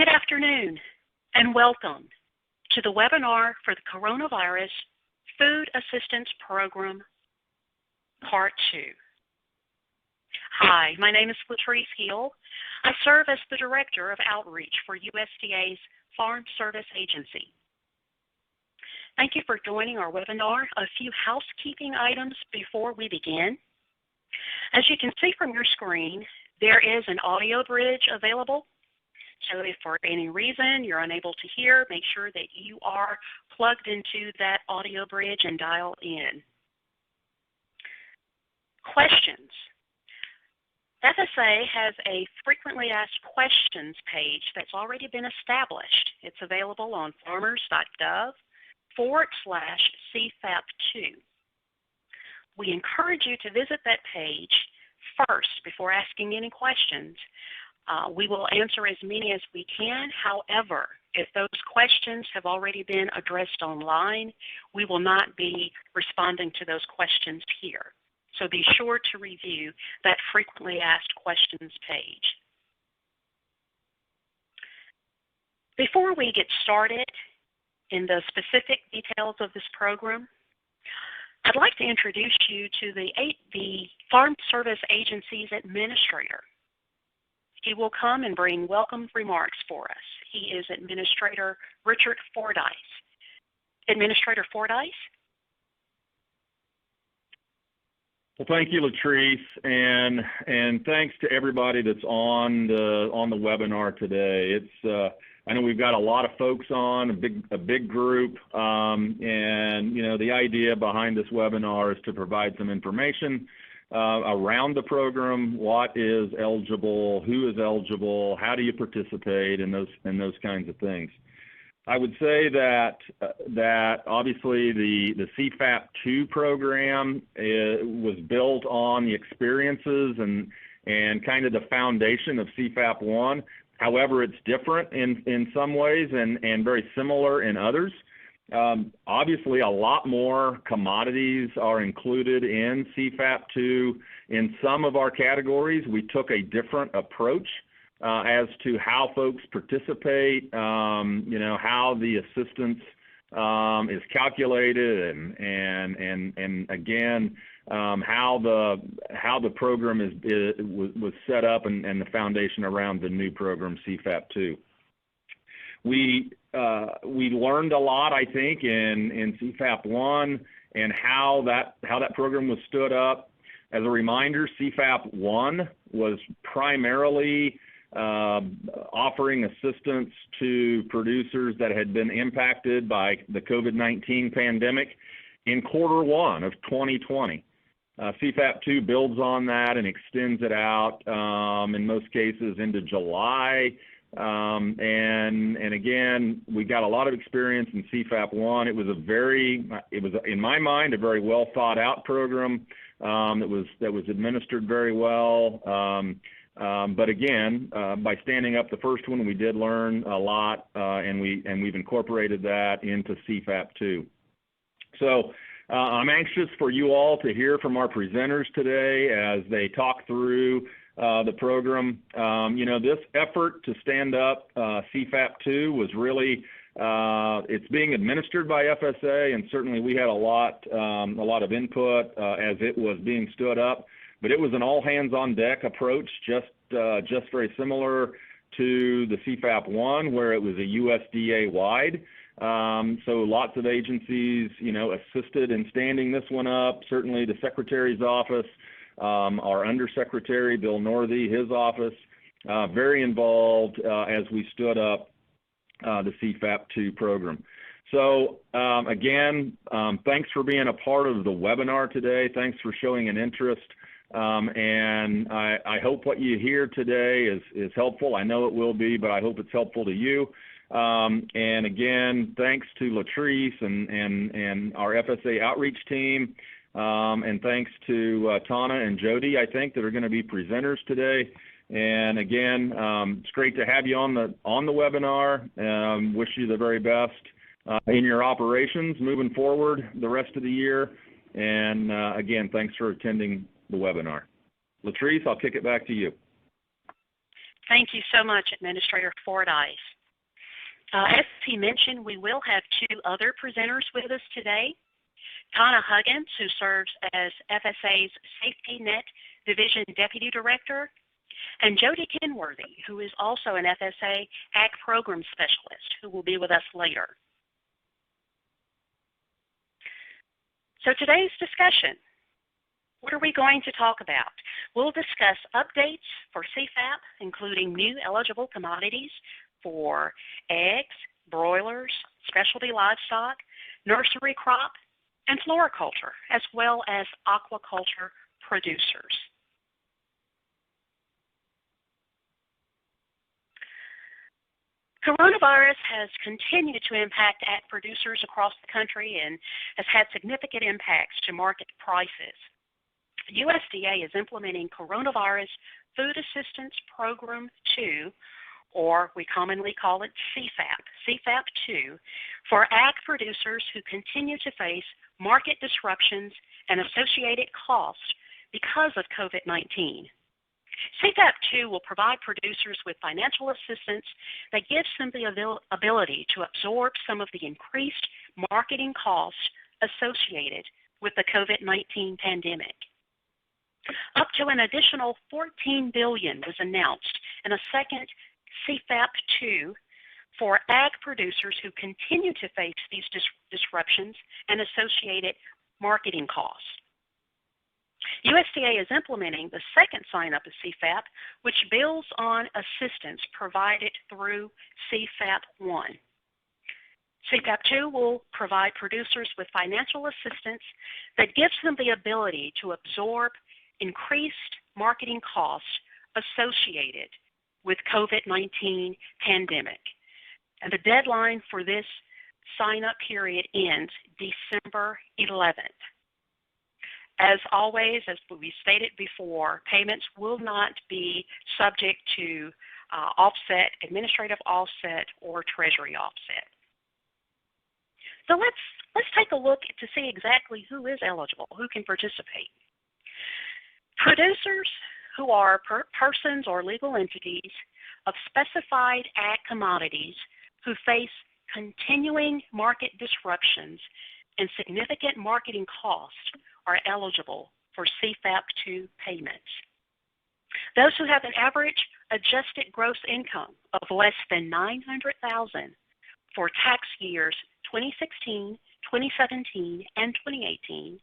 Good afternoon, and welcome to the webinar for the Coronavirus Food Assistance Program, Part 2. Hi, my name is Latrice Hill. I serve as the Director of Outreach for USDA's Farm Service Agency. Thank you for joining our webinar. A few housekeeping items before we begin. As you can see from your screen, there is an audio bridge available. So if for any reason you're unable to hear, make sure that you are plugged into that audio bridge and dial in. Questions. FSA has a frequently asked questions page that's already been established. It's available on farmers.gov/CFAP2. We encourage you to visit that page first before asking any questions. We will answer as many as we can. However, if those questions have already been addressed online, we will not be responding to those questions here. So be sure to review that frequently asked questions page. Before we get started in the specific details of this program, I'd like to introduce you to the Farm Service Agency's administrator. He will come and bring welcome remarks for us. He is Administrator Richard Fordyce. Administrator Fordyce? Well, thank you, Latrice, and thanks to everybody that's on the webinar today. I know we've got a lot of folks on, a big group, and you know the idea behind this webinar is to provide some information around the program, what is eligible, who is eligible, how do you participate, and those kinds of things. I would say that obviously the CFAP2 program was built on the experiences and kind of the foundation of CFAP1. However, it's different in some ways and very similar in others. Obviously, a lot more commodities are included in CFAP2. In some of our categories, we took a different approach as to how folks participate, how the assistance is calculated, and again, how the program was set up and the foundation around the new program CFAP2. We learned a lot, I think, in CFAP1 and how that program was stood up. As a reminder, CFAP1 was primarily offering assistance to producers that had been impacted by the COVID-19 pandemic in Q1 of 2020. CFAP2 builds on that and extends it out in most cases into July. And again, we got a lot of experience in CFAP1. It was in my mind, a very well thought out program that was administered very well. But again, by standing up the first one, we did learn a lot, and we've incorporated that into CFAP2. So I'm anxious for you all to hear from our presenters today as they talk through the program. This effort to stand up CFAP2 was really, it's being administered by FSA, and certainly we had a lot of input as it was being stood up. But it was an all-hands-on-deck approach, just very similar to the CFAP1, where it was a USDA-wide. So lots of agencies, assisted in standing this one up. Certainly the Secretary's office, our Undersecretary, Bill Northey, his office, very involved as we stood up the CFAP2 program. So again, thanks for being a part of the webinar today. Thanks for showing an interest. And I hope what you hear today is helpful. I know it will be, but I hope it's helpful to you. And again, thanks to Latrice and our FSA outreach team. And thanks to Tana and Jody, I think, that are going to be presenters today. And again, it's great to have you on the webinar. Wish you the very best in your operations moving forward the rest of the year. And again, thanks for attending the webinar. Latrice, I'll kick it back to you. Thank you so much, Administrator Fordyce. As he mentioned, we will have two other presenters with us today. Tana Huggins, who serves as FSA's Safety Net Division Deputy Director, and Jody Kenworthy, who is also an FSA Ag Program Specialist, who will be with us later. So today's discussion, what are we going to talk about? We'll discuss updates for CFAP, including new eligible commodities for eggs, broilers, specialty livestock, nursery crop, and floriculture, as well as aquaculture producers. Coronavirus has continued to impact ag producers across the country and has had significant impacts to market prices. USDA is implementing Coronavirus Food Assistance Program 2, or we commonly call it CFAP, CFAP 2, for ag producers who continue to face market disruptions and associated costs because of COVID-19. CFAP 2 will provide producers with financial assistance that gives them the ability to absorb some of the increased marketing costs associated with the COVID-19 pandemic. Up to an additional $14 billion was announced in a second CFAP 2 for ag producers who continue to face these disruptions and associated marketing costs. USDA is implementing the second sign-up of CFAP, which builds on assistance provided through CFAP 1. CFAP 2 will provide producers with financial assistance that gives them the ability to absorb increased marketing costs associated with COVID-19 pandemic. And the deadline for this sign-up period ends December 11th. As always, as we stated before, payments will not be subject to offset, administrative offset, or treasury offset. So let's take a look to see exactly who is eligible, who can participate. Producers who are persons or legal entities of specified ag commodities who face continuing market disruptions and significant marketing costs are eligible for CFAP 2 payments. Those who have an average adjusted gross income of less than $900,000 for tax years 2016, 2017, and 2018,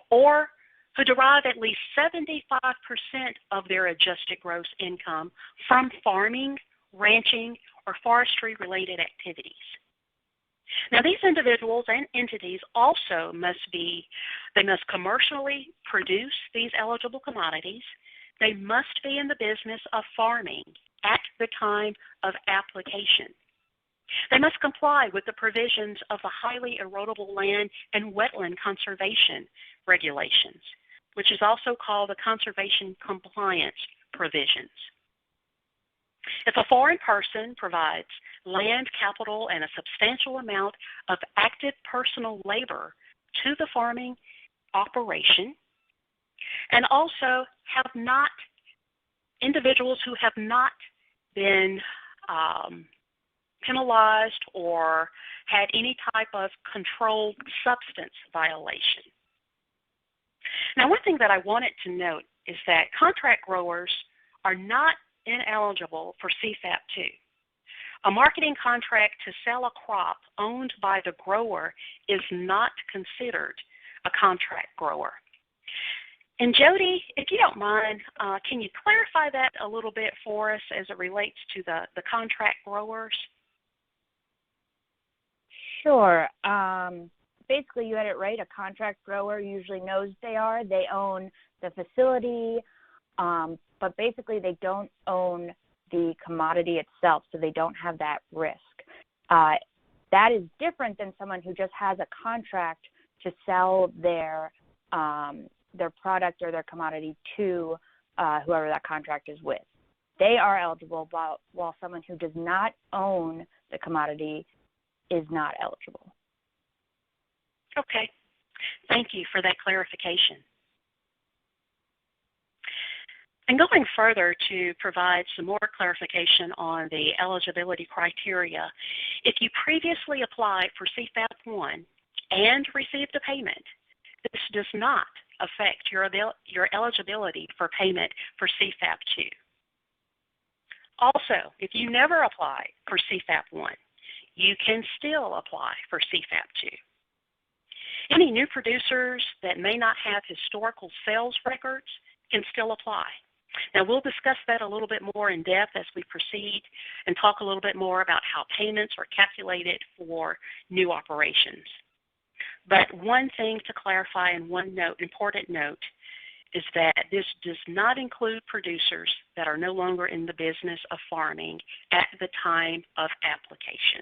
or who derive at least 75% of their adjusted gross income from farming, ranching, or forestry-related activities. Now, these individuals and entities also must commercially produce these eligible commodities. They must be in the business of farming at the time of application. They must comply with the provisions of the highly erodible land and wetland conservation regulations, which is also called the conservation compliance provisions. If a foreign person provides land, capital, and a substantial amount of active personal labor to the farming operation, and also individuals who have not been penalized or had any type of controlled substance violation. Now, one thing that I wanted to note is that contract growers are not ineligible for CFAP 2. A marketing contract to sell a crop owned by the grower is not considered a contract grower. And Jody, if you don't mind, can you clarify that a little bit for us as it relates to the contract growers? Sure. Basically, you had it right. A contract grower usually knows they own the facility, but basically they don't own the commodity itself, so they don't have that risk. That is different than someone who just has a contract to sell their product or their commodity to whoever that contract is with. They are eligible, while someone who does not own the commodity is not eligible. Okay. Thank you for that clarification. And going further to provide some more clarification on the eligibility criteria, if you previously applied for CFAP 1 and received a payment, this does not affect your eligibility for payment for CFAP 2. Also, if you never applied for CFAP 1, you can still apply for CFAP 2. Any new producers that may not have historical sales records can still apply. Now, we'll discuss that a little bit more in depth as we proceed and talk a little bit more about how payments are calculated for new operations. But one thing to clarify and one important note is that this does not include producers that are no longer in the business of farming at the time of application.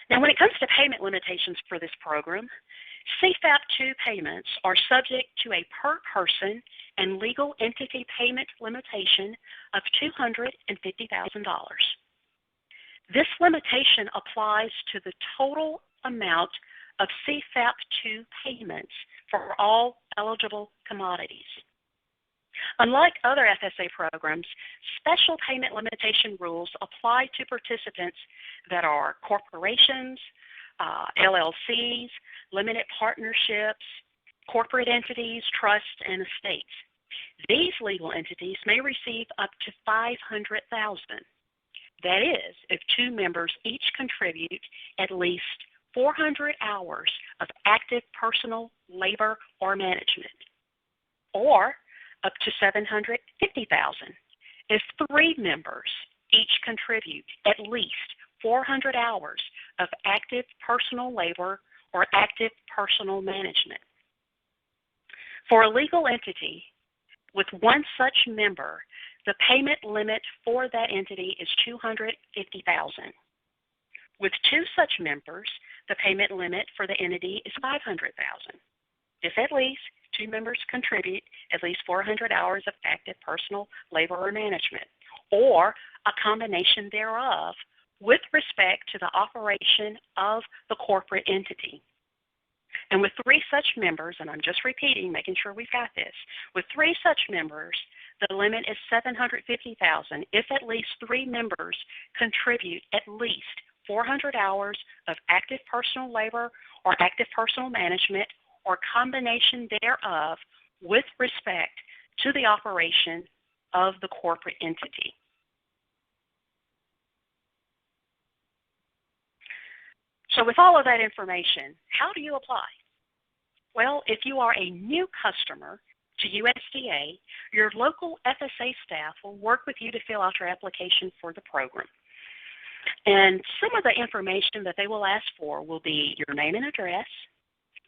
Now, when it comes to payment limitations for this program, CFAP 2 payments are subject to a per-person and legal entity payment limitation of $250,000. This limitation applies to the total amount of CFAP 2 payments for all eligible commodities. Unlike other FSA programs, special payment limitation rules apply to participants that are corporations, LLCs, limited partnerships, corporate entities, trusts, and estates. These legal entities may receive up to $500,000. That is, if two members each contribute at least 400 hours of active personal labor or management, or up to $750,000 if three members each contribute at least 400 hours of active personal labor or active personal management. For a legal entity with one such member, the payment limit for that entity is $250,000. With two such members, the payment limit for the entity is $500,000. If at least two members contribute at least 400 hours of active personal labor or management, or a combination thereof with respect to the operation of the corporate entity. And with three such members, and I'm just repeating, making sure we've got this, with three such members, the limit is $750,000 if at least three members contribute at least 400 hours of active personal labor or active personal management or combination thereof with respect to the operation of the corporate entity. So with all of that information, how do you apply? Well, if you are a new customer to USDA, your local FSA staff will work with you to fill out your application for the program. And some of the information that they will ask for will be your name and address,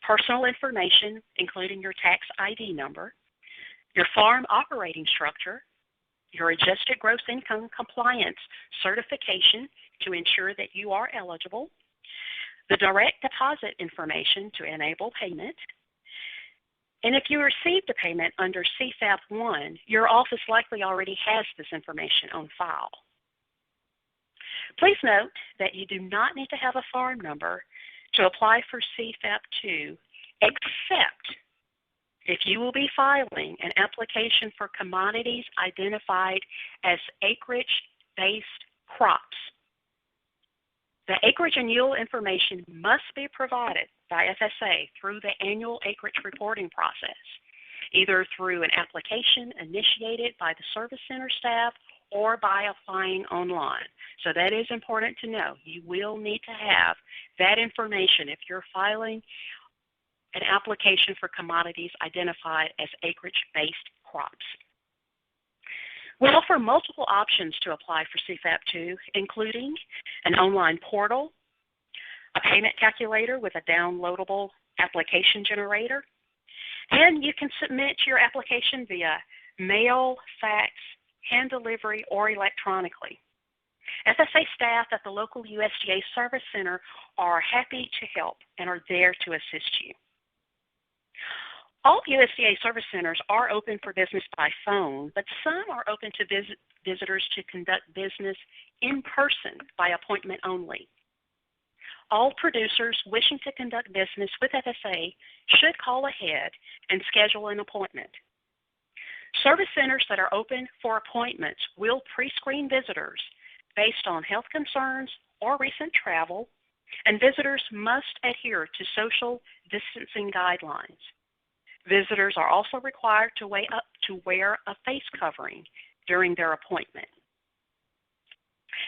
personal information, including your tax ID number, your farm operating structure, your adjusted gross income compliance certification to ensure that you are eligible, the direct deposit information to enable payment, and if you received a payment under CFAP 1, your office likely already has this information on file. Please note that you do not need to have a farm number to apply for CFAP 2, except if you will be filing an application for commodities identified as acreage-based crops. The acreage and yield information must be provided by FSA through the annual acreage reporting process, either through an application initiated by the Service Center staff or by applying online. So that is important to know. You will need to have that information if you're filing an application for commodities identified as acreage-based crops. We offer multiple options to apply for CFAP 2, including an online portal, a payment calculator with a downloadable application generator, and you can submit your application via mail, fax, hand delivery, or electronically. FSA staff at the local USDA Service Center are happy to help and are there to assist you. All USDA Service Centers are open for business by phone, but some are open to visitors to conduct business in person by appointment only. All producers wishing to conduct business with FSA should call ahead and schedule an appointment. Service centers that are open for appointments will pre-screen visitors based on health concerns or recent travel, and visitors must adhere to social distancing guidelines. Visitors are also required to wear a face covering during their appointment.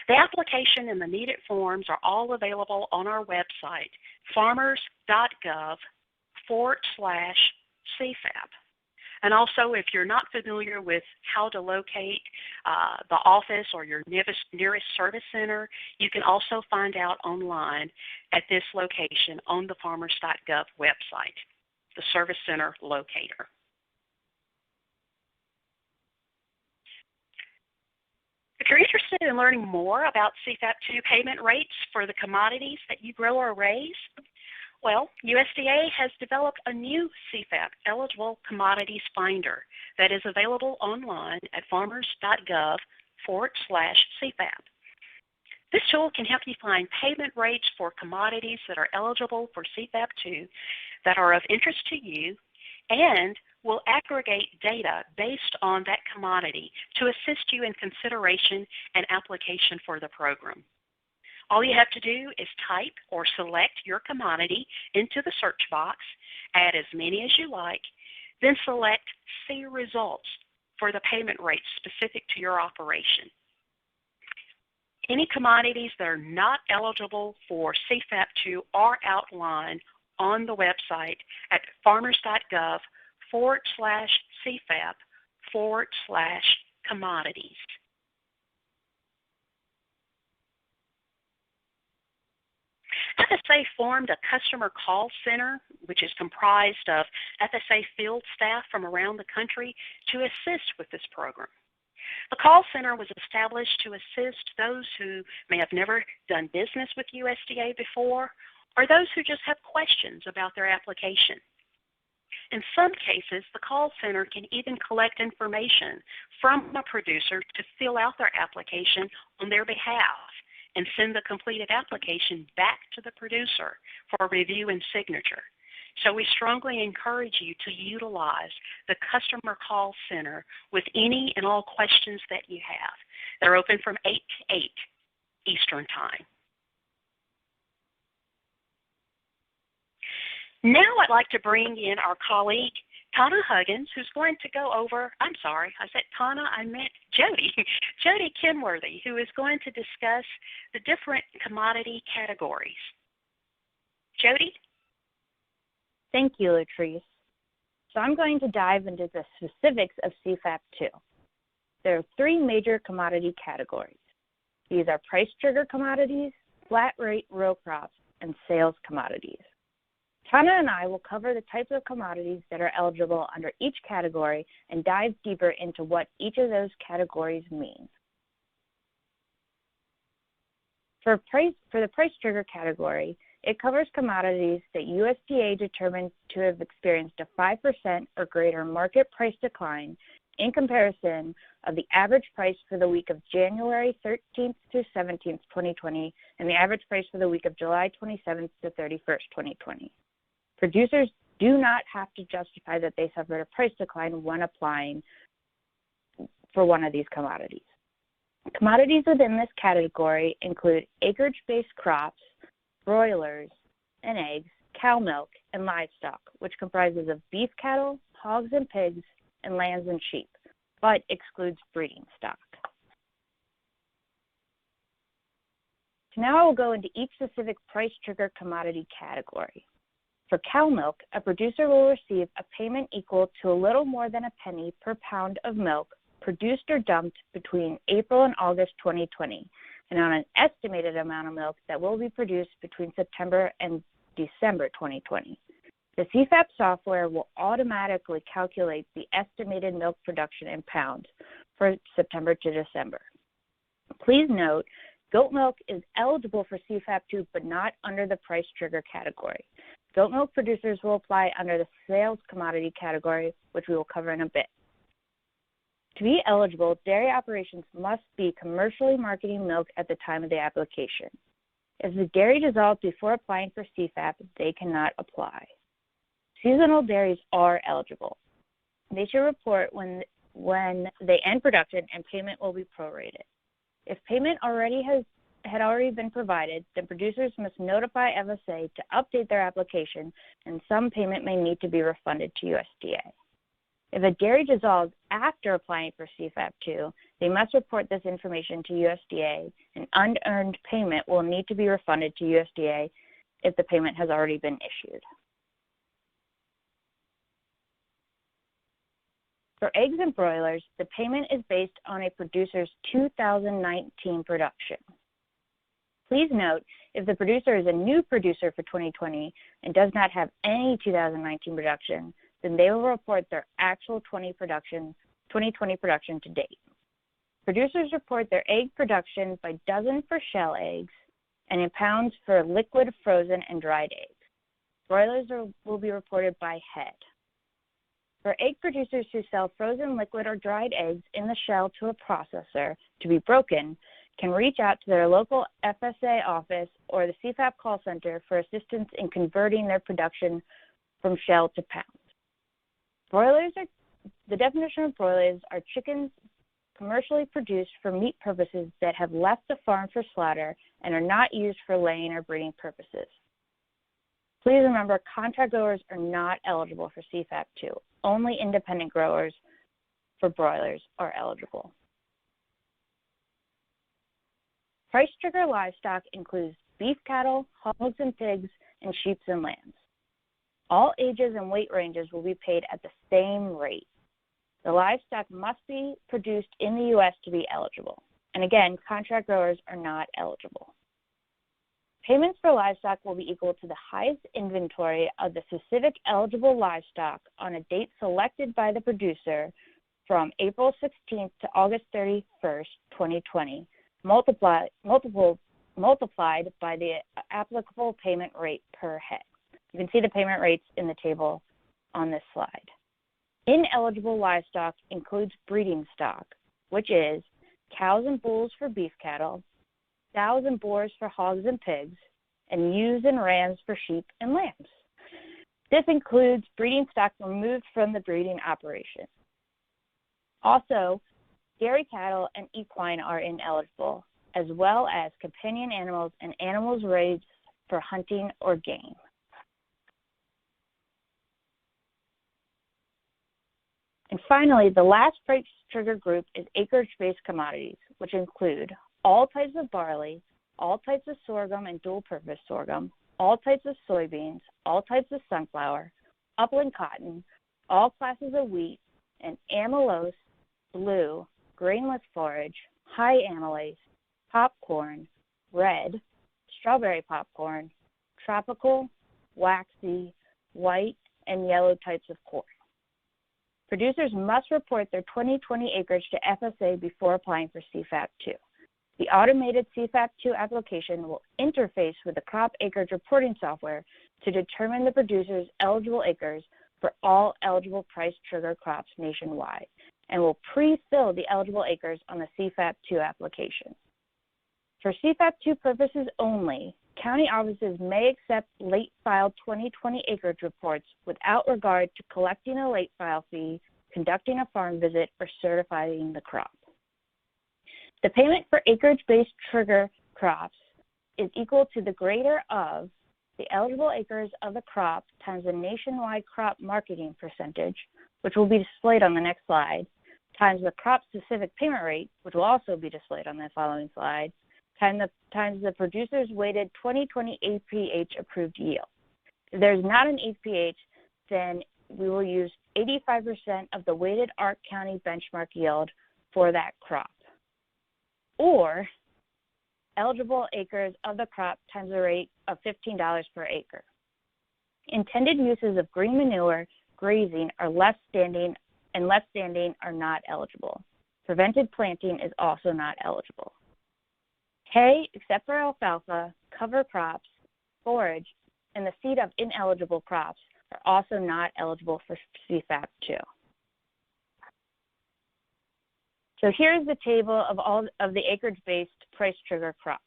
The application and the needed forms are all available on our website, farmers.gov/CFAP. And also, if you're not familiar with how to locate the office or your nearest service center, you can also find out online at this location on the farmers.gov website, the Service Center Locator. If you're interested in learning more about CFAP 2 payment rates for the commodities that you grow or raise, well, USDA has developed a new CFAP eligible commodities finder that is available online at farmers.gov/CFAP. This tool can help you find payment rates for commodities that are eligible for CFAP 2 that are of interest to you, and will aggregate data based on that commodity to assist you in consideration and application for the program. All you have to do is type or select your commodity into the search box, add as many as you like, then select See Results for the payment rate specific to your operation. Any commodities that are not eligible for CFAP 2 are outlined on the website at farmers.gov/CFAP/commodities. FSA formed a customer call center, which is comprised of FSA field staff from around the country to assist with this program. The call center was established to assist those who may have never done business with USDA before, or those who just have questions about their application. In some cases, the call center can even collect information from a producer to fill out their application on their behalf and send the completed application back to the producer for review and signature. So we strongly encourage you to utilize the customer call center with any and all questions that you have. They're open from 8 to 8 Eastern Time. Now I'd like to bring in our colleague, Tana Huggins, who's going to go over, I'm sorry, I said Tana, I meant Jody, Jody Kenworthy, who is going to discuss the different commodity categories. Jody? Thank you, Latrice. So I'm going to dive into the specifics of CFAP 2. There are 3 major commodity categories. These are price trigger commodities, flat rate row crops, and sales commodities. Tana and I will cover the types of commodities that are eligible under each category and dive deeper into what each of those categories mean. For the price trigger category, it covers commodities that USDA determined to have experienced a 5% or greater market price decline in comparison of the average price for the week of January 13th through 17th, 2020, and the average price for the week of July 27th to 31st, 2020. Producers do not have to justify that they suffered a price decline when applying for one of these commodities. Commodities within this category include acreage-based crops, broilers and eggs, cow milk, and livestock, which comprises of beef cattle, hogs and pigs, and lambs and sheep, but excludes breeding stock. So now I will go into each specific price trigger commodity category. For cow milk, a producer will receive a payment equal to a little more than a penny per pound of milk produced or dumped between April and August 2020, and on an estimated amount of milk that will be produced between September and December 2020. The CFAP software will automatically calculate the estimated milk production in pounds for September to December. Please note, goat milk is eligible for CFAP 2, but not under the price trigger category. Goat milk producers will apply under the sales commodity category, which we will cover in a bit. To be eligible, dairy operations must be commercially marketing milk at the time of the application. If the dairy dissolves before applying for CFAP, they cannot apply. Seasonal dairies are eligible. They should report when they end production, and payment will be prorated. If payment had already been provided, then producers must notify FSA to update their application, and some payment may need to be refunded to USDA. If a dairy dissolves after applying for CFAP2, they must report this information to USDA, and unearned payment will need to be refunded to USDA if the payment has already been issued. For eggs and broilers, the payment is based on a producer's 2019 production. Please note, if the producer is a new producer for 2020 and does not have any 2019 production, then they will report their actual 2020 production to date. Producers report their egg production by dozen for shell eggs and in pounds for liquid, frozen, and dried eggs. Broilers will be reported by head. For egg producers who sell frozen, liquid, or dried eggs in the shell to a processor to be broken can reach out to their local FSA office or the CFAP call center for assistance in converting their production from shell to pounds. The definition of broilers are chickens commercially produced for meat purposes that have left the farm for slaughter and are not used for laying or breeding purposes. Please remember, contract growers are not eligible for CFAP2. Only independent growers for broilers are eligible. Price trigger livestock includes beef cattle, hogs and pigs, and sheep and lambs. All ages and weight ranges will be paid at the same rate. The livestock must be produced in the U.S. to be eligible. And again, contract growers are not eligible. Payments for livestock will be equal to the highest inventory of the specific eligible livestock on a date selected by the producer from April 16th to August 31st, 2020, multiplied by the applicable payment rate per head. You can see the payment rates in the table on this slide. Ineligible livestock includes breeding stock, which is cows and bulls for beef cattle, sows and boars for hogs and pigs, and ewes and rams for sheep and lambs. This includes breeding stock removed from the breeding operation. Also, dairy cattle and equine are ineligible, as well as companion animals and animals raised for hunting or game. And finally, the last price trigger group is acreage-based commodities, which include all types of barley, all types of sorghum and dual-purpose sorghum, all types of soybeans, all types of sunflower, upland cotton, all classes of wheat, and amylose, blue, grainless forage, high amylase, popcorn, red, strawberry popcorn, tropical, waxy, white, and yellow types of corn. Producers must report their 2020 acreage to FSA before applying for CFAP2. The automated CFAP2 application will interface with the crop acreage reporting software to determine the producer's eligible acres for all eligible price trigger crops nationwide, and will pre-fill the eligible acres on the CFAP2 application. For CFAP2 purposes only, county offices may accept late filed 2020 acreage reports without regard to collecting a late file fee, conducting a farm visit, or certifying the crop. The payment for acreage-based trigger crops is equal to the greater of the eligible acres of the crop times the nationwide crop marketing percentage, which will be displayed on the next slide, times the crop-specific payment rate, which will also be displayed on the following slide, times the producer's weighted 2020 APH approved yield. If there's not an APH, then we will use 85% of the weighted ARC County benchmark yield for that crop, or eligible acres of the crop times the rate of $15 per acre. Intended uses of green manure, grazing, are less standing are not eligible. Prevented planting is also not eligible. Hay, except for alfalfa, cover crops, forage, and the seed of ineligible crops are also not eligible for CFAP2. So here's the table of all of the acreage-based price trigger crops.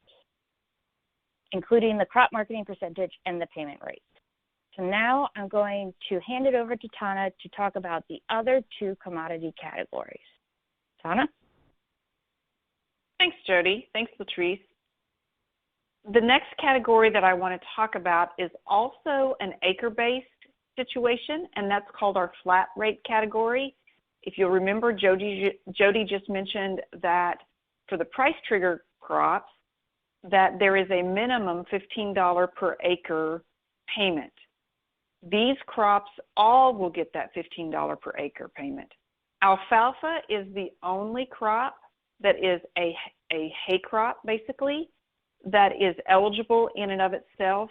including the crop marketing percentage and the payment rate. So now I'm going to hand it over to Tana to talk about the other two commodity categories. Tana? Thanks, Jody. Thanks, Latrice. The next category that I want to talk about is also an acre-based situation, and that's called our flat rate category. If you'll remember, Jody just mentioned that for the price trigger crops, that there is a minimum $15 per acre payment. These crops all will get that $15 per acre payment. Alfalfa is the only crop that is a hay crop, basically, that is eligible in and of itself.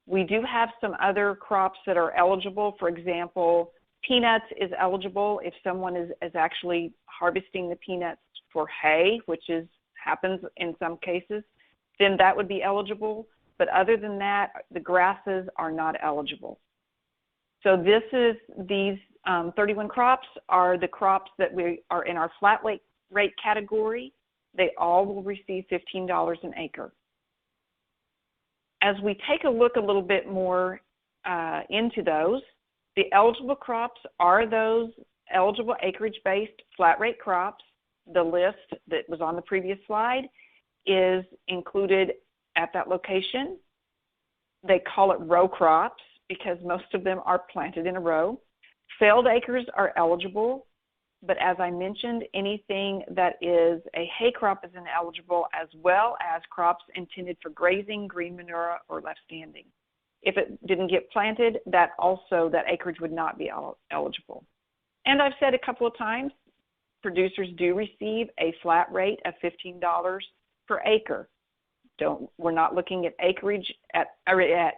We do have some other crops that are eligible. For example, peanuts is eligible if someone is actually harvesting the peanuts for hay, which happens in some cases, then that would be eligible. But other than that, the grasses are not eligible. So these 31 crops are the crops that we are in our flat rate category. They all will receive $15 an acre. As we take a look a little bit more into those, the eligible crops are those eligible acreage-based flat rate crops. The list that was on the previous slide is included at that location. They call it row crops because most of them are planted in a row. Failed acres are eligible, but as I mentioned, anything that is a hay crop is ineligible, as well as crops intended for grazing, green manure, or left standing. If it didn't get planted, that acreage would not be eligible. And I've said a couple of times, producers do receive a flat rate of $15 per acre. We're not looking at acreage at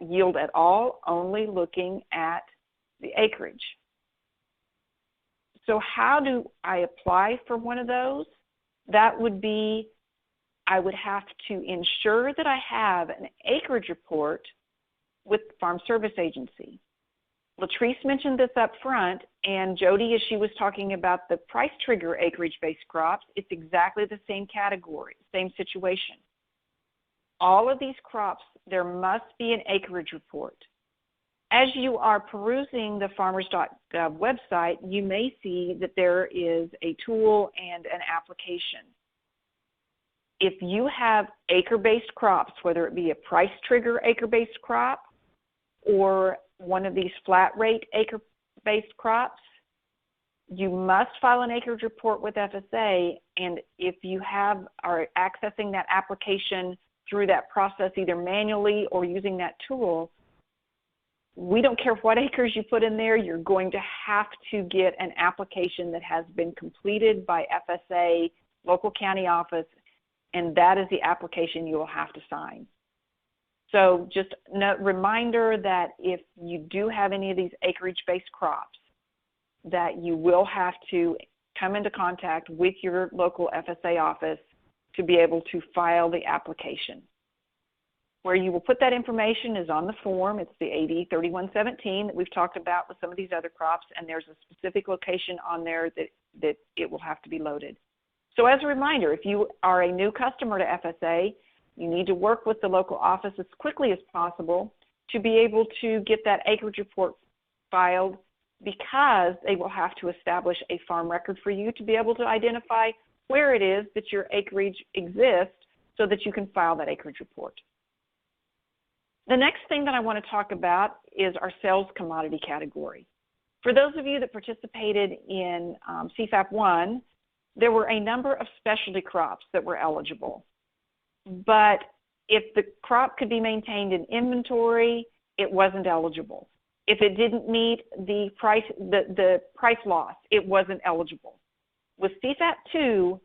yield at all, only looking at the acreage. So how do I apply for one of those? That would be, I would have to ensure that I have an acreage report with the Farm Service Agency. Latrice mentioned this up front, and Jody, as she was talking about the price trigger acreage-based crops, it's exactly the same category, same situation. All of these crops, there must be an acreage report. As you are perusing the farmers.gov website, you may see that there is a tool and an application. If you have acre-based crops, whether it be a price trigger acre-based crop or one of these flat rate acre-based crops, you must file an acreage report with FSA, and if you are accessing that application through that process, either manually or using that tool, we don't care what acres you put in there, you're going to have to get an application that has been completed by FSA, local county office, and that is the application you will have to sign. So just a reminder that if you do have any of these acreage-based crops, that you will have to come into contact with your local FSA office to be able to file the application. Where you will put that information is on the form. It's the AD 3117 that we've talked about with some of these other crops, and there's a specific location on there that it will have to be loaded. So as a reminder, if you are a new customer to FSA, you need to work with the local office as quickly as possible to be able to get that acreage report filed, because they will have to establish a farm record for you to be able to identify where it is that your acreage exists so that you can file that acreage report. The next thing that I want to talk about is our sales commodity category. For those of you that participated in CFAP 1, there were a number of specialty crops that were eligible. But if the crop could be maintained in inventory, it wasn't eligible. If it didn't meet the price loss, it wasn't eligible. With CFAP 2,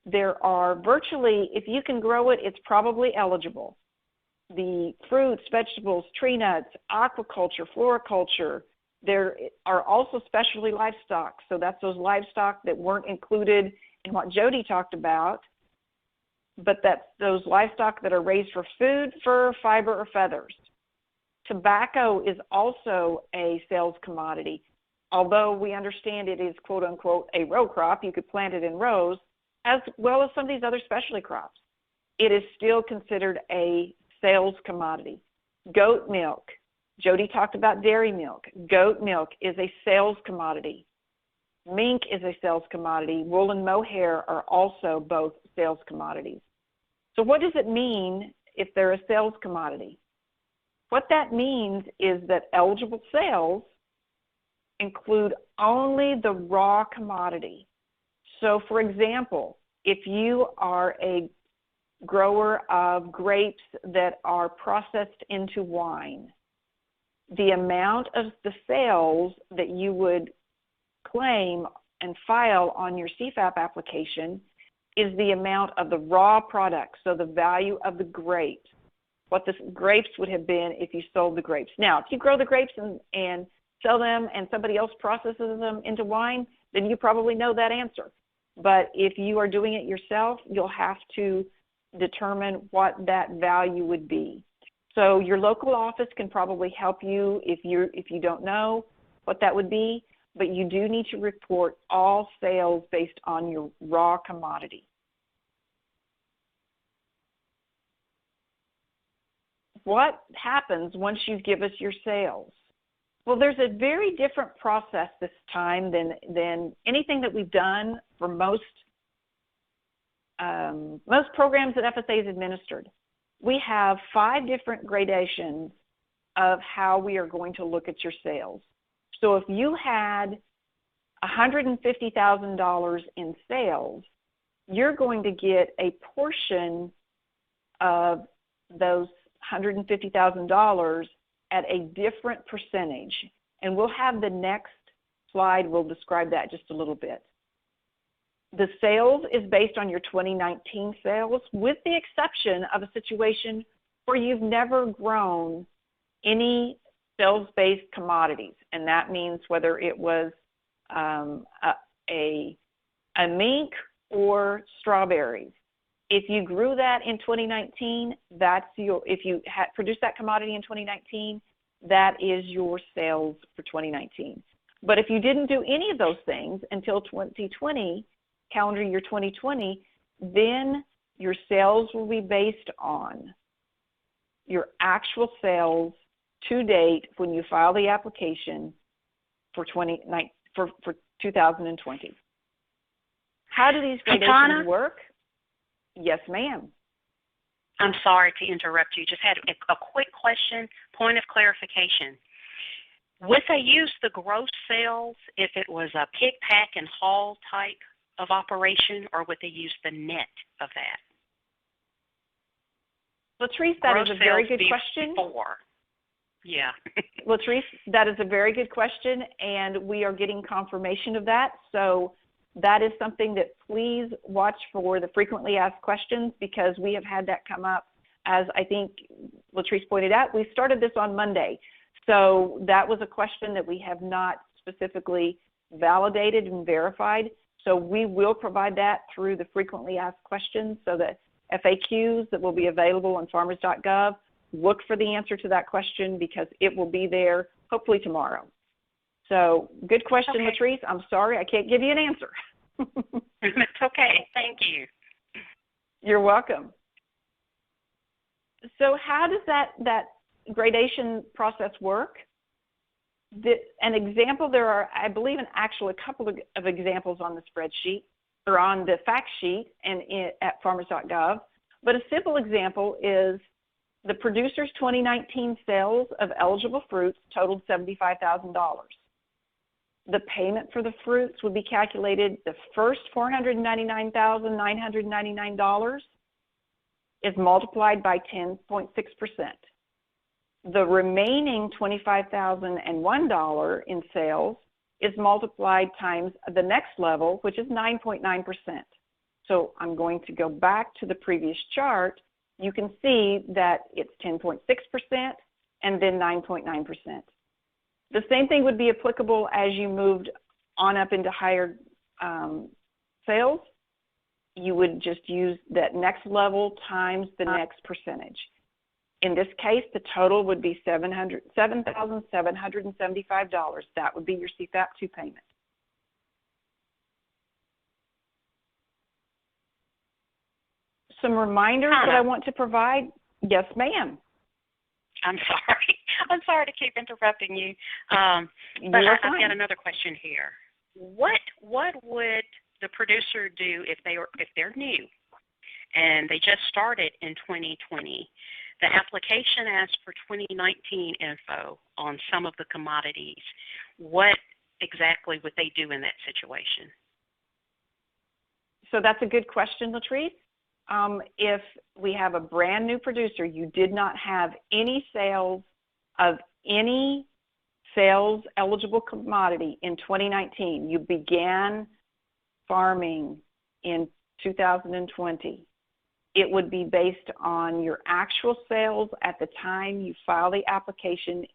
there are virtually, if you can grow it, it's probably eligible. The fruits, vegetables, tree nuts, aquaculture, floriculture. There are also specialty livestock. So that's those livestock that weren't included in what Jody talked about, but that's those livestock that are raised for food, fur, fiber, or feathers. Tobacco is also a sales commodity. Although we understand it is, quote unquote, a row crop, you could plant it in rows, as well as some of these other specialty crops. It is still considered a sales commodity. Goat milk. Jody talked about dairy milk. Goat milk is a sales commodity. Mink is a sales commodity. Wool and mohair are also both sales commodities. So what does it mean if they're a sales commodity? What that means is that eligible sales include only the raw commodity. So, for example, if you are a grower of grapes that are processed into wine, the amount of the sales that you would claim and file on your CFAP application is the amount of the raw product, so the value of the grapes, what the grapes would have been if you sold the grapes. Now, if you grow the grapes and sell them and somebody else processes them into wine, then you probably know that answer. But if you are doing it yourself, you'll have to determine what that value would be. So your local office can probably help you if you don't know what that would be, but you do need to report all sales based on your raw commodity. What happens once you give us your sales? Well, there's a very different process this time than anything that we've done for most programs that FSA has administered. We have 5 different gradations of how we are going to look at your sales. So if you had $150,000 in sales, you're going to get a portion of those $150,000 at a different percentage. And we'll have the next slide, we'll describe that just a little bit. The sales is based on your 2019 sales, with the exception of a situation where you've never grown any sales-based commodities. And that means whether it was a mink or strawberries. If you grew that in 2019, if you had produced that commodity in 2019, that is your sales for 2019. But if you didn't do any of those things until 2020, calendar year 2020, then your sales will be based on your actual sales to date when you file the application for 2020. How do these gradations work? Yes, ma'am. I'm sorry to interrupt you. Just had a quick question, point of clarification. Would they use the gross sales if it was a pick, pack, and haul type of operation, or would they use the net of that? Latrice, that is a very good question. Yeah. Latrice, that is a very good question, and we are getting confirmation of that. So that is something that please watch for the frequently asked questions, because we have had that come up. As I think Latrice pointed out, we started this on Monday. So that was a question that we have not specifically validated and verified. So we will provide that through the frequently asked questions, so that FAQs that will be available on farmers.gov, look for the answer to that question, because it will be there hopefully tomorrow. So good question, okay. Latrice. I'm sorry, I can't give you an answer. It's okay. Thank you. You're welcome. So how does that gradation process work? An example, there are, I believe, a couple of examples on the spreadsheet or on the fact sheet and at farmers.gov. But a simple example is the producer's 2019 sales of eligible fruits totaled $75,000. The payment for the fruits would be calculated. The first $499,999 is multiplied by 10.6%. The remaining $25,001 in sales is multiplied times the next level, which is 9.9%. So I'm going to go back to the previous chart. You can see that it's 10.6% and then 9.9%. The same thing would be applicable as you moved on up into higher sales. You would just use that next level times the next percentage. In this case, the total would be $7,775. That would be your CFAP 2 payment. Some reminders that I want to provide. Yes, ma'am. I'm sorry. I'm sorry to keep interrupting you. But I've got another question here. What would the producer do if they're new and they just started in 2020? The application asked for 2019 info on some of the commodities. What exactly would they do in that situation? So that's a good question, Latrice. If we have a brand new producer, you did not have any sales of any sales eligible commodity in 2019, you began farming in 2020, it would be based on your actual sales at the time you file the application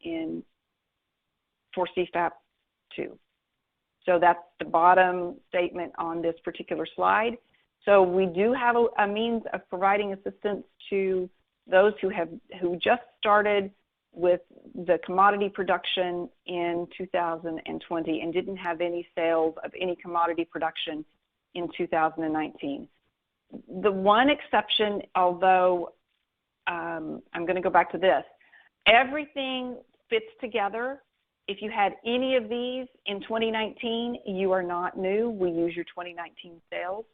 for CFAP 2. So that's the bottom statement on this particular slide. So we do have a means of providing assistance to those who just started with the commodity production in 2020 and didn't have any sales of any commodity production in 2019. The one exception, although I'm going to go back to this, everything fits together. If you had any of these in 2019, you are not new. We use your 2019 sales,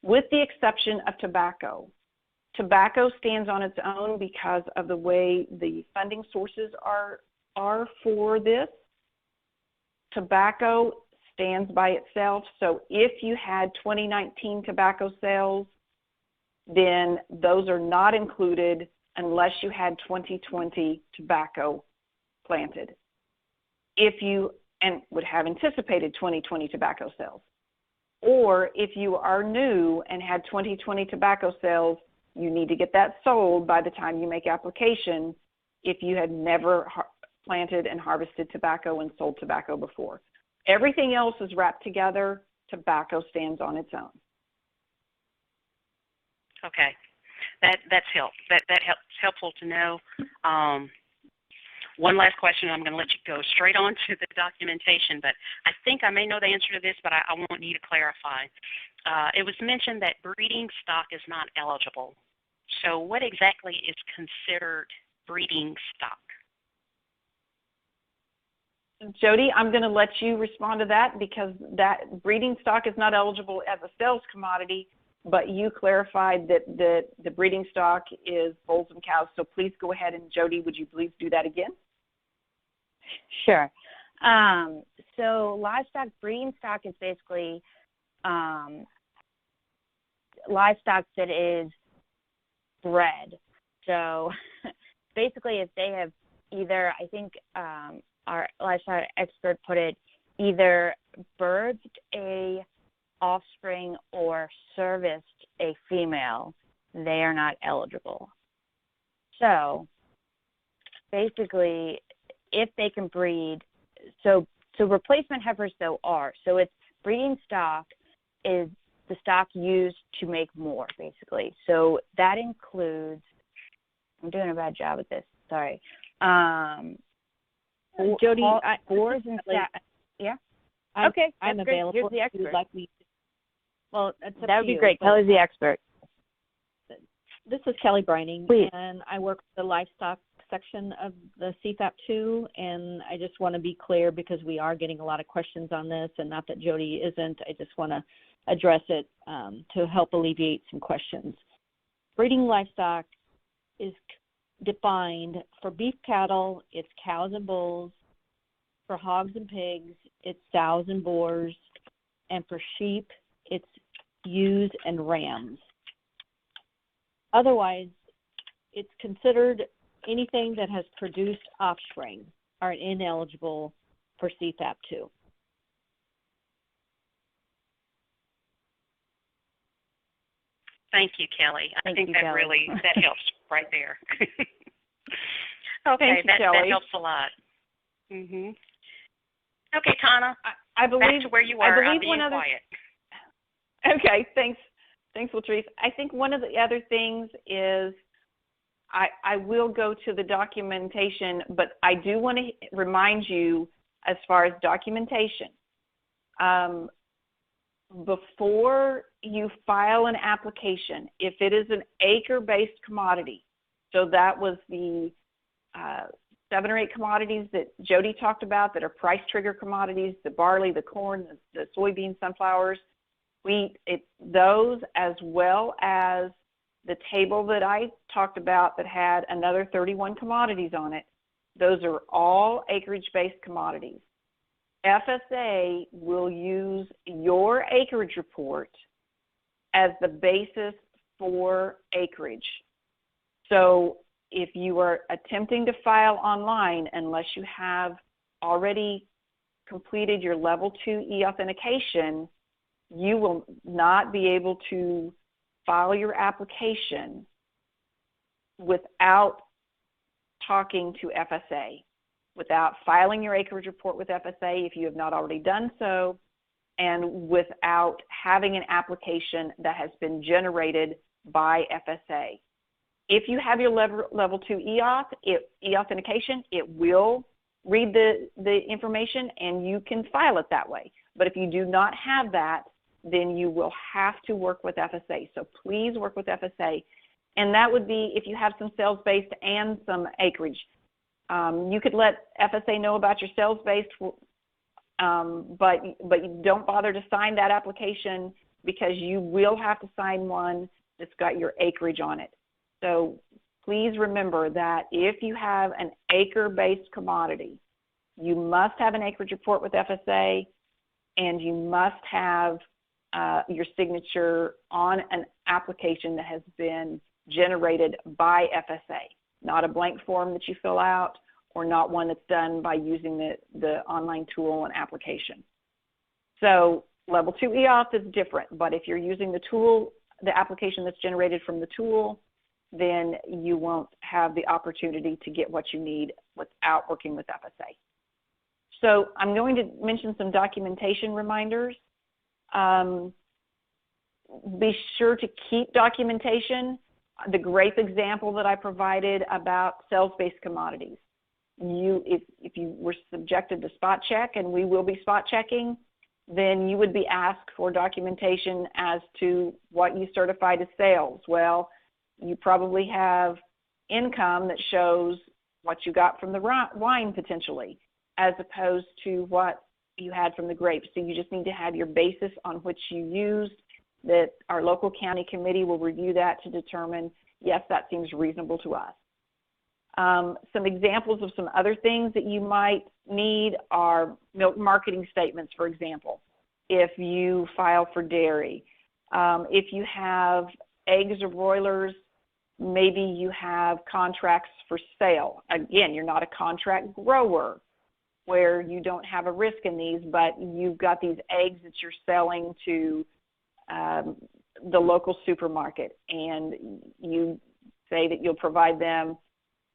with the exception of tobacco. Tobacco stands on its own because of the way the funding sources are for this. Tobacco stands by itself. So if you had 2019 tobacco sales, then those are not included unless you had 2020 tobacco planted. If you would have anticipated 2020 tobacco sales. Or if you are new and had 2020 tobacco sales, you need to get that sold by the time you make application if you had never planted and harvested tobacco and sold tobacco before. Everything else is wrapped together. Tobacco stands on its own. Okay, that's helpful to know. One last question, I'm going to let you go straight on to the documentation, but I think I may know the answer to this, but I want you to clarify. It was mentioned that breeding stock is not eligible. So what exactly is considered breeding stock? Jody, I'm going to let you respond to that because that breeding stock is not eligible as a sales commodity, but you clarified that the breeding stock is bulls and cows. So please go ahead, and Jody, would you please do that again? Sure. So livestock breeding stock is basically livestock that is bred. So basically if they have either, I think our livestock expert put it, either birthed a offspring or serviced a female, they are not eligible. So basically if they can breed, so replacement heifers though are, so it's breeding stock is the stock used to make more basically. So that includes, I'm doing a bad job at this, sorry. Jody, boars and yeah. Okay, I'm available. Here's the expert. Like me. Well, that would be great. Kelly's the expert. This is Kelly Brining, Please. And I work the livestock section of the CFAP 2, and I just want to be clear because we are getting a lot of questions on this, and not that Jody isn't. I just want to address it to help alleviate some questions. Breeding livestock is defined for beef cattle, it's cows and bulls. For hogs and pigs, it's sows and boars. And for sheep, it's ewes and rams. Otherwise, it's considered anything that has produced offspring are ineligible for CFAP 2. Thank you, Kelly. I think that Kelly. really that helps right there. Okay, Thank you, that Kelly. helps a lot. Mhm. Okay, Tana. I believe back to where you were. I'm being quiet. Okay, thanks, Latrice. I think one of the other things is I will go to the documentation, but I do want to remind you as far as documentation. Before you file an application, if it is an acre-based commodity, So that was the 7 or 8 commodities that Jody talked about that are price trigger commodities: the barley, the corn, the soybeans, sunflowers, wheat. Those, as well as the table that I talked about that had another 31 commodities on it. Those are all acreage-based commodities. FSA will use your acreage report as the basis for acreage. So if you are attempting to file online, unless you have already completed your level 2 e-authentication, you will not be able to file your application without talking to FSA, without filing your acreage report with FSA if you have not already done so, and without having an application that has been generated by FSA. If you have your level 2 e-authentication, it will read the information and you can file it that way. But if you do not have that, then you will have to work with FSA. So please work with FSA. And that would be if you have some sales-based and some acreage. You could let FSA know about your sales-based, but you don't bother to sign that application because you will have to sign one that's got your acreage on it. So please remember that if you have an acre-based commodity, you must have an acreage report with FSA, and you must have your signature on an application that has been generated by FSA, not a blank form that you fill out or not one that's done by using the online tool and application. So level 2 e-auth is different, but if you're using the tool, the application that's generated from the tool, then you won't have the opportunity to get what you need without working with FSA. So I'm going to mention some documentation reminders. Be sure to keep documentation. The grape example that I provided about sales-based commodities. If you were subjected to spot check, and we will be spot checking, then you would be asked for documentation as to what you certified as sales. Well, you probably have income that shows what you got from the wine potentially, as opposed to what you had from the grapes. So you just need to have your basis on which you used, that our local county committee will review that to determine, yes, that seems reasonable to us. Some examples of some other things that you might need are milk marketing statements, for example, if you file for dairy. If you have eggs or broilers, maybe you have contracts for sale. Again, you're not a contract grower where you don't have a risk in these, but you've got these eggs that you're selling to the local supermarket, and you say that you'll provide them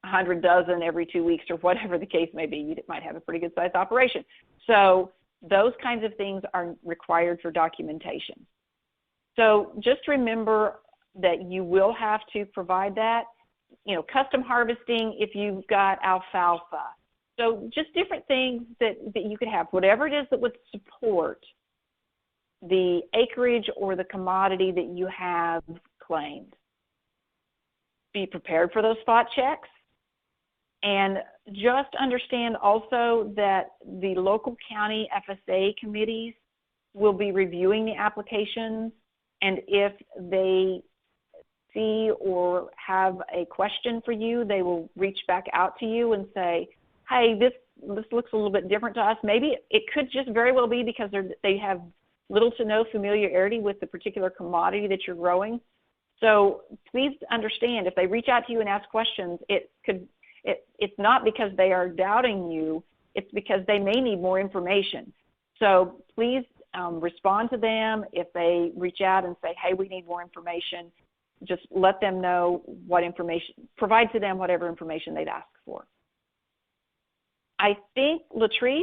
100 dozen every 2 weeks or whatever the case may be. You might have a pretty good sized operation. So those kinds of things are required for documentation. So just remember that you will have to provide that. You know, custom harvesting if you've got alfalfa. So just different things that you could have, whatever it is that would support the acreage or the commodity that you have claimed. Be prepared for those spot checks. And just understand also that the local county FSA committees will be reviewing the applications, and if they see or have a question for you, they will reach back out to you and say, hey, this looks a little bit different to us. Maybe it could just very well be because they have little to no familiarity with the particular commodity that you're growing. So please understand, if they reach out to you and ask questions, it's not because they are doubting you, it's because they may need more information. So please respond to them. If they reach out and say, hey, we need more information, just let them know what information, provide to them whatever information they'd ask for. I think, Latrice,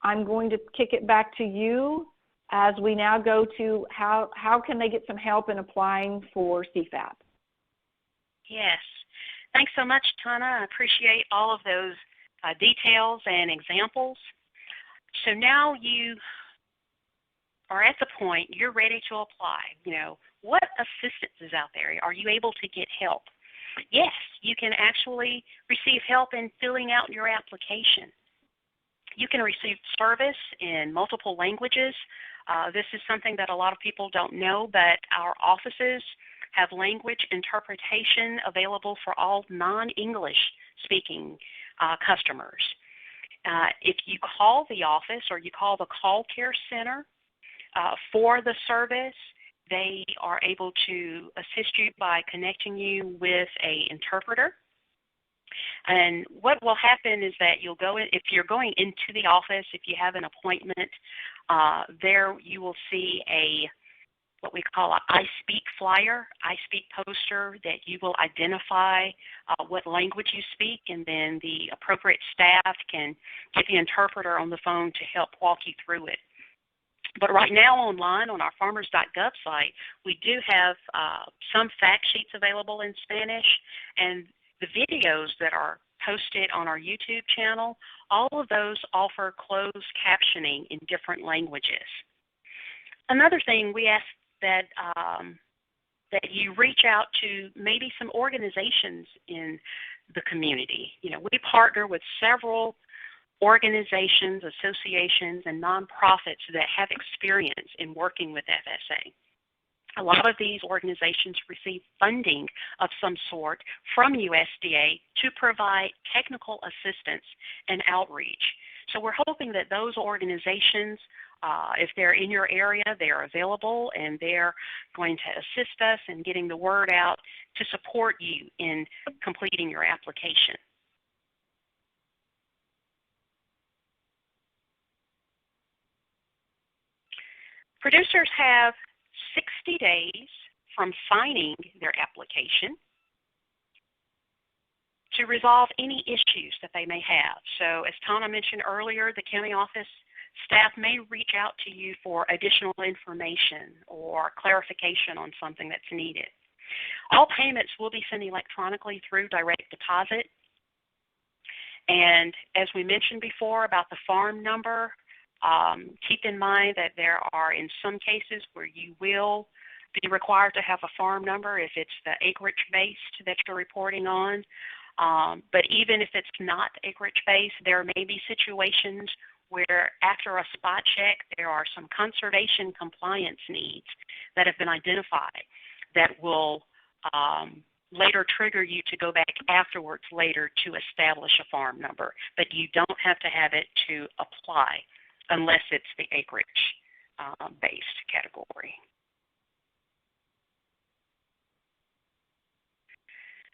I'm going to kick it back to you as we now go to how can they get some help in applying for CFAP? Yes. Thanks so much, Tana. I appreciate all of those details and examples. So now you are at the point you're ready to apply. You know, what assistance is out there? Are you able to get help? Yes, you can actually receive help in filling out your application. You can receive service in multiple languages. This is something that a lot of people don't know, but our offices have language interpretation available for all non-English speaking customers. If you call the office or you call the call care center for the service, they are able to assist you by connecting you with an interpreter. And what will happen is that you'll go in, if you're going into the office, if you have an appointment, there you will see what we call a I Speak flyer, I Speak poster that you will identify what language you speak, and then the appropriate staff can get the interpreter on the phone to help walk you through it. But right now online on our farmers.gov site, we do have some fact sheets available in Spanish, and the videos that are posted on our YouTube channel, all of those offer closed captioning in different languages. Another thing, we ask that you reach out to maybe some organizations in the community. You know, we partner with several organizations, associations, and nonprofits that have experience in working with FSA. A lot of these organizations receive funding of some sort from USDA to provide technical assistance and outreach. So we're hoping that those organizations, if they're in your area, they're available and they're going to assist us in getting the word out to support you in completing your application. Producers have 60 days from signing their application to resolve any issues that they may have. So as Tana mentioned earlier, the county office staff may reach out to you for additional information or clarification on something that's needed. All payments will be sent electronically through direct deposit. And as we mentioned before about the farm number, keep in mind that there are in some cases where you will be required to have a farm number if it's the acreage-based that you're reporting on. But even if it's not acreage-based, there may be situations where after a spot check, there are some conservation compliance needs that have been identified that will later trigger you to go back afterwards later to establish a farm number. But you don't have to have it to apply unless it's the acreage-based category.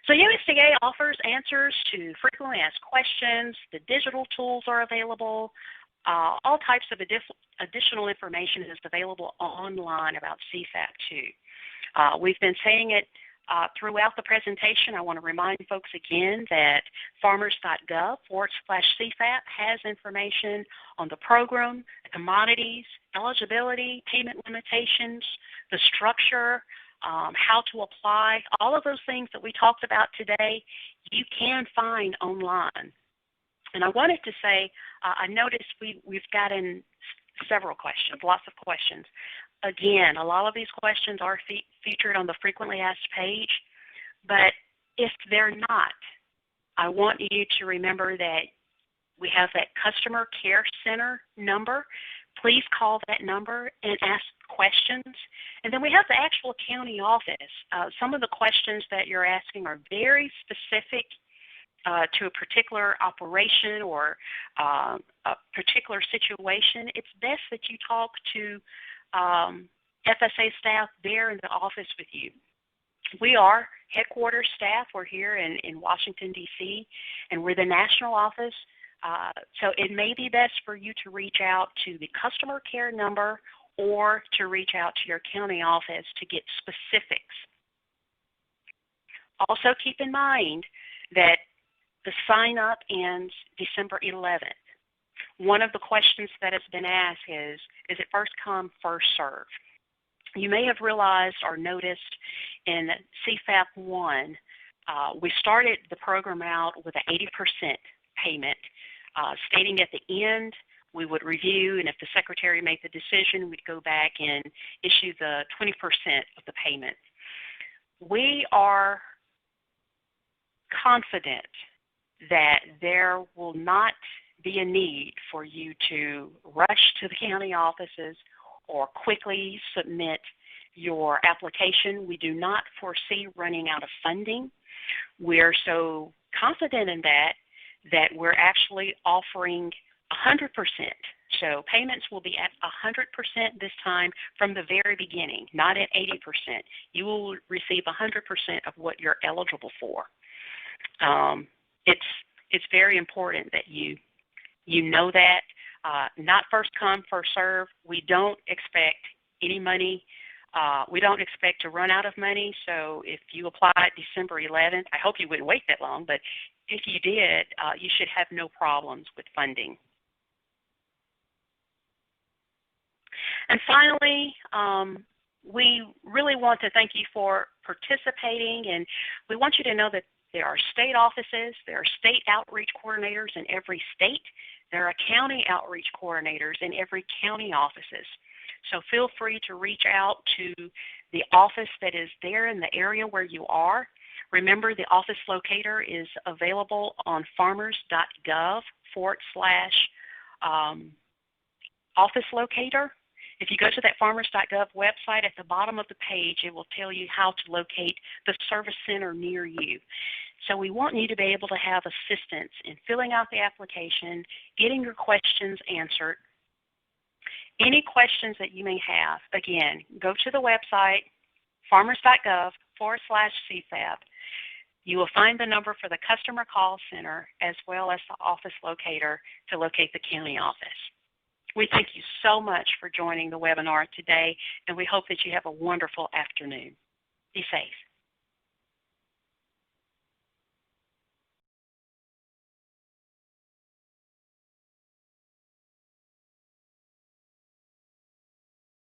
So USDA offers answers to frequently asked questions. The digital tools are available. All types of additional information is available online about CFAP 2. We've been saying it throughout the presentation. I want to remind folks again that farmers.gov/CFAP has information on the program, the commodities, eligibility, payment limitations, the structure, how to apply. All of those things that we talked about today, you can find online. And I wanted to say, I noticed we've gotten several questions, lots of questions. Again, a lot of these questions are featured on the frequently asked page, but if they're not, I want you to remember that we have that customer care center number. Please call that number and ask questions. And then we have the actual county office. Some of the questions that you're asking are very specific to a particular operation or a particular situation. It's best that you talk to FSA staff there in the office with you. We are headquarters staff. We're here in Washington, D.C., and we're the national office. So it may be best for you to reach out to the customer care number or to reach out to your county office to get specifics. Also keep in mind that the sign-up ends December 11th. One of the questions that has been asked is it first come, first serve? You may have realized or noticed in CFAP 1, we started the program out with an 80% payment, stating at the end we would review, and if the secretary made the decision, we'd go back and issue the 20% of the payment. We are confident that there will not be a need for you to rush to the county offices or quickly submit your application. We do not foresee running out of funding. We're so confident in that we're actually offering 100%. So payments will be at 100% this time from the very beginning, not at 80%. You will receive 100% of what you're eligible for. It's very important that you know that. Not first come, first serve. We don't expect any money. We don't expect to run out of money. So if you apply December 11th, I hope you wouldn't wait that long, but if you did, you should have no problems with funding. And finally, we really want to thank you for participating, and we want you to know that there are state offices, there are state outreach coordinators in every state, there are county outreach coordinators in every county offices. So feel free to reach out to the office that is there in the area where you are. Remember, the office locator is available on farmers.gov/office locator. If you go to that farmers.gov website, at the bottom of the page, it will tell you how to locate the service center near you. So we want you to be able to have assistance in filling out the application, getting your questions answered. Any questions that you may have, again, go to the website, farmers.gov/CFAP. You will find the number for the customer call center as well as the office locator to locate the county office. We thank you so much for joining the webinar today, and we hope that you have a wonderful afternoon. Be safe.